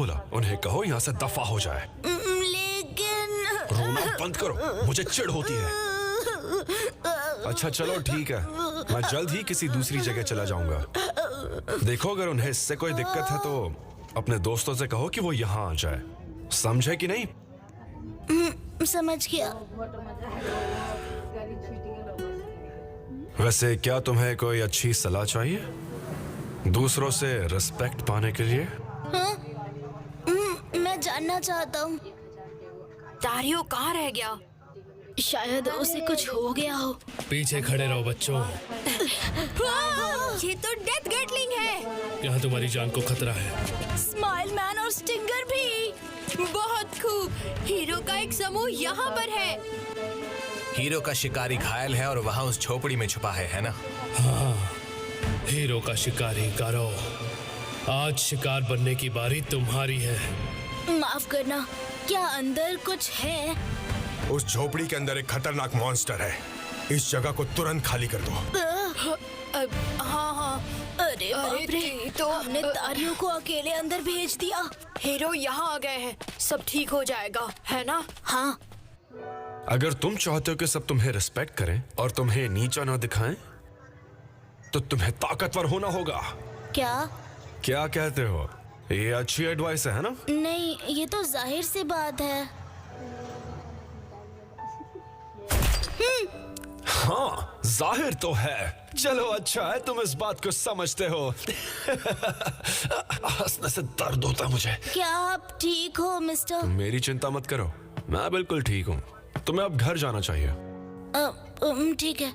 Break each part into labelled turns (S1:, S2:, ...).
S1: बोला? उन्हें कहो यहाँ से दफा हो जाए।
S2: लेकिन
S1: रोना बंद करो, मुझे चिढ़ होती है। अच्छा चलो ठीक है, मैं जल्द ही किसी दूसरी जगह चला जाऊंगा। देखो अगर उन्हें इससे कोई दिक्कत है तो अपने दोस्तों से कहो कि वो यहाँ आ जाए। समझे कि नहीं?
S2: समझ गया।
S1: वैसे क्या तुम्हें कोई अच्छी सलाह चाहिए दूसरों से रिस्पेक्ट पाने के लिए?
S2: हाँ? मैं जानना चाहता हूँ।
S3: दारियो कहाँ रह गया?
S2: शायद उसे कुछ हो गया हो।
S4: पीछे खड़े रहो बच्चों।
S3: ये तो डेथ गैटलिंग है।
S4: यहाँ तुम्हारी जान को खतरा है।
S2: स्माइल मैन और स्टिंगर भी।
S3: बहुत खूब। हीरो का एक समूह यहाँ पर है।
S5: हीरो का शिकारी घायल है और वहाँ उस झोपड़ी में छुपा है ना?
S4: हाँ, हीरो का शिकारी गारो, आज शिकार बनने की बारी तुम्हारी है।
S2: माफ करना, क्या अंदर कुछ है?
S6: उस झोपड़ी के अंदर एक खतरनाक मॉन्स्टर है। इस जगह को तुरंत खाली कर दो।
S3: हाँ।
S2: अरे बाप रे,
S3: तो
S2: हमने दारियो को अकेले अंदर भेज दिया।
S3: हीरो यहाँ आ गए हैं, सब ठीक हो जाएगा, है ना?
S2: हाँ।
S1: अगर तुम चाहते हो कि सब तुम्हें रिस्पेक्ट करें और तुम्हें नीचा ना दिखाएं, तो तुम्हें ताकतवर होना होगा। क्या कहते हो? ये अच्छी एडवाइस है ना?
S2: नहीं, ये तो जाहिर सी बात है।
S1: हाँ, जाहिर तो है। चलो अच्छा है तुम इस बात को समझते हो। हंसने से दर्द होता है मुझे।
S2: क्या आप ठीक हो मिस्टर?
S1: मेरी चिंता मत करो, मैं बिल्कुल ठीक हूँ। तुम्हें अब घर जाना चाहिए।
S2: ठीक है।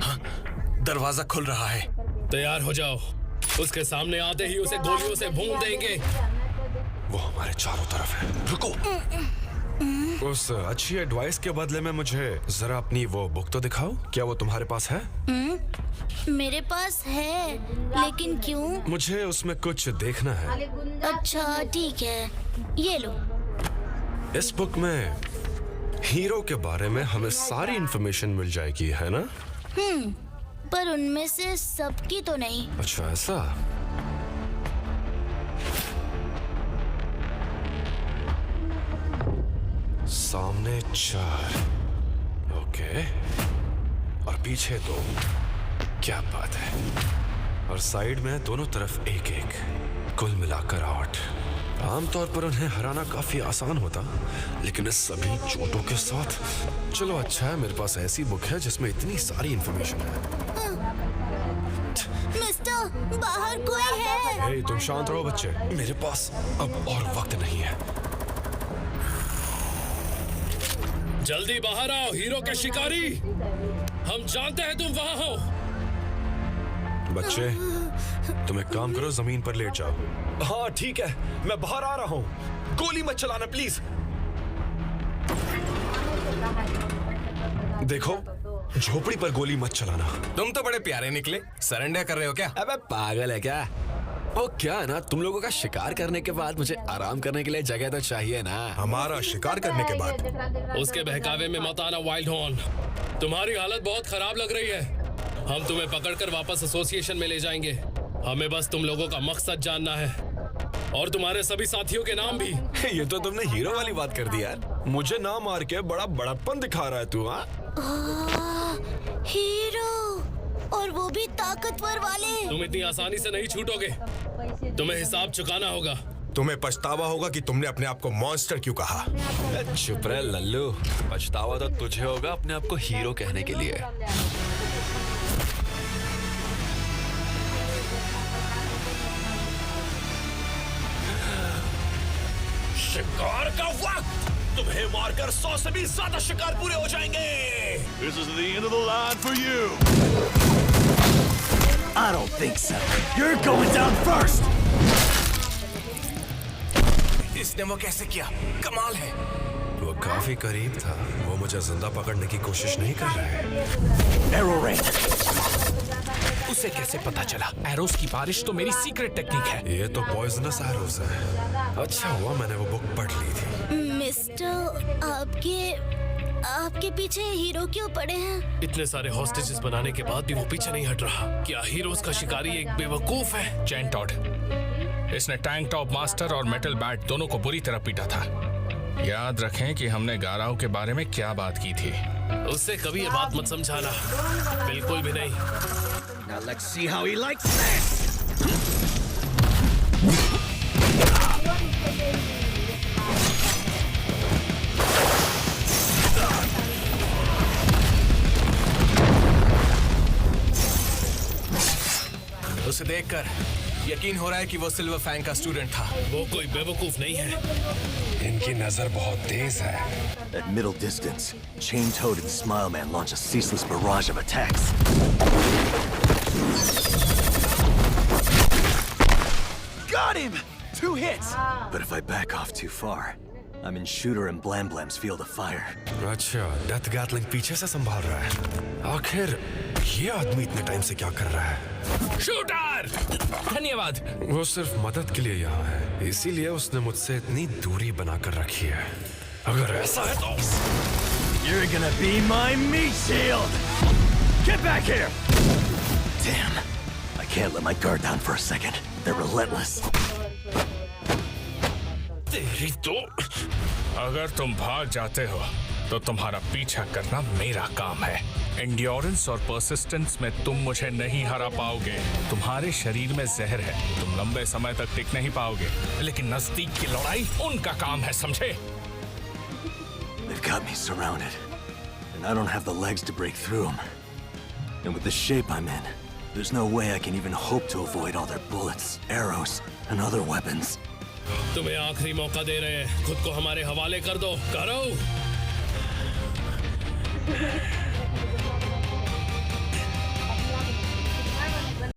S5: हाँ, दरवाजा खुल रहा है।
S4: तैयार हो जाओ, उसके सामने आते ही उसे गोलियों से भून देंगे।
S1: वो हमारे चारों तरफ है। रुको। उस अच्छी एडवाइस के बदले में मुझे जरा अपनी वो बुक तो दिखाओ। क्या वो तुम्हारे पास है?
S2: मेरे पास है, लेकिन क्यों?
S1: मुझे उसमें कुछ देखना है।
S2: अच्छा ठीक है, ये लो।
S1: इस बुक में हीरो के बारे में हमें सारी इंफॉर्मेशन मिल जाएगी, है ना?
S2: पर उनमें से सबकी तो नहीं।
S1: अच्छा ऐसा। सामने 4, ओके, और पीछे 2। क्या बात है। और साइड में दोनों तरफ 1-1, कुल मिलाकर 8। आमतौर पर उन्हें हराना काफी आसान होता, लेकिन इस सभी चोटों के साथ। चलो अच्छा है मेरे पास ऐसी बुक है जिसमें इतनी सारी इंफॉर्मेशन है।
S2: मिस्टर, बाहर कोई है?
S1: हे, तुम शांत रहो बच्चे, मेरे पास अब और वक्त नहीं है।
S4: जल्दी बाहर आओ हीरो के शिकारी, हम जानते हैं तुम वहां हो।
S1: बच्चे तुम एक काम करो, जमीन पर लेट जाओ। हाँ ठीक है, मैं बाहर आ रहा हूँ। गोली मत चलाना प्लीज। देखो, झोपड़ी पर गोली मत चलाना।
S5: तुम तो बड़े प्यारे निकले। सरेंडर कर रहे हो क्या?
S1: अबे पागल है क्या? वो क्या है ना, तुम लोगों का शिकार करने के बाद मुझे आराम करने के लिए जगह तो चाहिए ना।
S6: हमारा शिकार करने के बाद?
S4: उसके बहकावे में मत आना वाइल्ड हॉर्न, तुम्हारी हालत बहुत खराब लग रही है। हम तुम्हें पकड़कर वापस एसोसिएशन में ले जाएंगे। हमें बस तुम लोगों का मकसद जानना है और तुम्हारे सभी साथियों के नाम भी।
S1: ये तो तुमने हीरो वाली बात कर दी यार। मुझे ना मार के बड़ा बड़प्पन दिखा रहा है तू। हाँ,
S2: हीरो, और वो भी ताकतवर वाले।
S4: तुम इतनी आसानी से नहीं छूटोगे, तुम्हें हिसाब चुकाना होगा।
S6: तुम्हें पछतावा होगा कि तुमने अपने आप को मॉन्स्टर क्यों कहा।
S1: चुप रहे लल्लू, पछतावा तो तुझे होगा अपने आप को हीरो कहने के लिए। शिकार का वक्त। तुम्हें मारकर 100 से भी ज्यादा शिकार पूरे हो जाएंगे।
S7: This is the end of the line for you.
S8: I don't think so. You're going down first.
S5: इसने वो कैसे किया? कमाल है।
S1: वो काफी करीब था। वो मुझे जिंदा पकड़ने की कोशिश नहीं कर रहा है।
S8: Arrow rain.
S5: उसे कैसे पता चला? एरोस की बारिश तो मेरी सीक्रेट टेक्निक है।
S1: ये तो पॉइजनस एरोस है। अच्छा हुआ मैंने वो बुक पढ़ ली थी।
S2: मिस्टर, आपके पीछे हीरो क्यों पड़े हैं?
S4: इतने सारे हॉस्टेजेस बनाने के बाद भी वो पीछे नहीं हट रहा। क्या हीरोज का शिकारी एक बेवकूफ है?
S5: चैन टॉड, इसने टैंक टॉप मास्टर और मेटल बैट दोनों को बुरी तरह पीटा था। याद रखें कि हमने गाराओ के बारे में क्या बात की थी।
S4: उससे कभी ये बात मत समझाना, बिल्कुल भी नहीं।
S8: Now let's see how he likes this.
S1: उसे देखकर यकीन हो रहा है कि वो सिल्वर फैंग का स्टूडेंट था।
S4: वो कोई बेवकूफ नहीं है।
S1: इनकी नजर बहुत तेज है।
S8: At middle distance, Chain-Toad and Smile Man launch a ceaseless barrage of attacks. Got him! 2 hits! But if I back off too far, I'm in Shooter and Blam Blam's field of fire.
S1: अच्छा, death Gatling पीछे से संभाल रहा है। आखिर ये आदमी इतने टाइम से क्या कर रहा है?
S5: शूटर! धन्यवाद।
S1: वो सिर्फ मदद के लिए यहाँ है, इसीलिए उसने मुझसे इतनी दूरी बनाकर रखी है। अगर ऐसा है तो
S8: You're gonna be my meat shield! Get back here! Damn. I can't let my guard down for a second. They're relentless.
S5: तेरी तो अगर तुम भाग जाते हो तो तुम्हारा पीछा करना मेरा काम है। एंड्योरेंस और परसिस्टेंस में तुम मुझे नहीं हरा पाओगे। तुम्हारे शरीर में जहर है, तुम लंबे समय तक टिक नहीं पाओगे, लेकिन नजदीक की लड़ाई उनका काम है, समझे?
S8: They've got me surrounded, and I don't have the legs to break through them. And with the shape I'm in, there's no way I can even hope to avoid all their bullets, arrows, and other weapons.
S4: तुम्हें आखिरी मौका दे रहे हैं, खुद को हमारे हवाले कर दो। करो।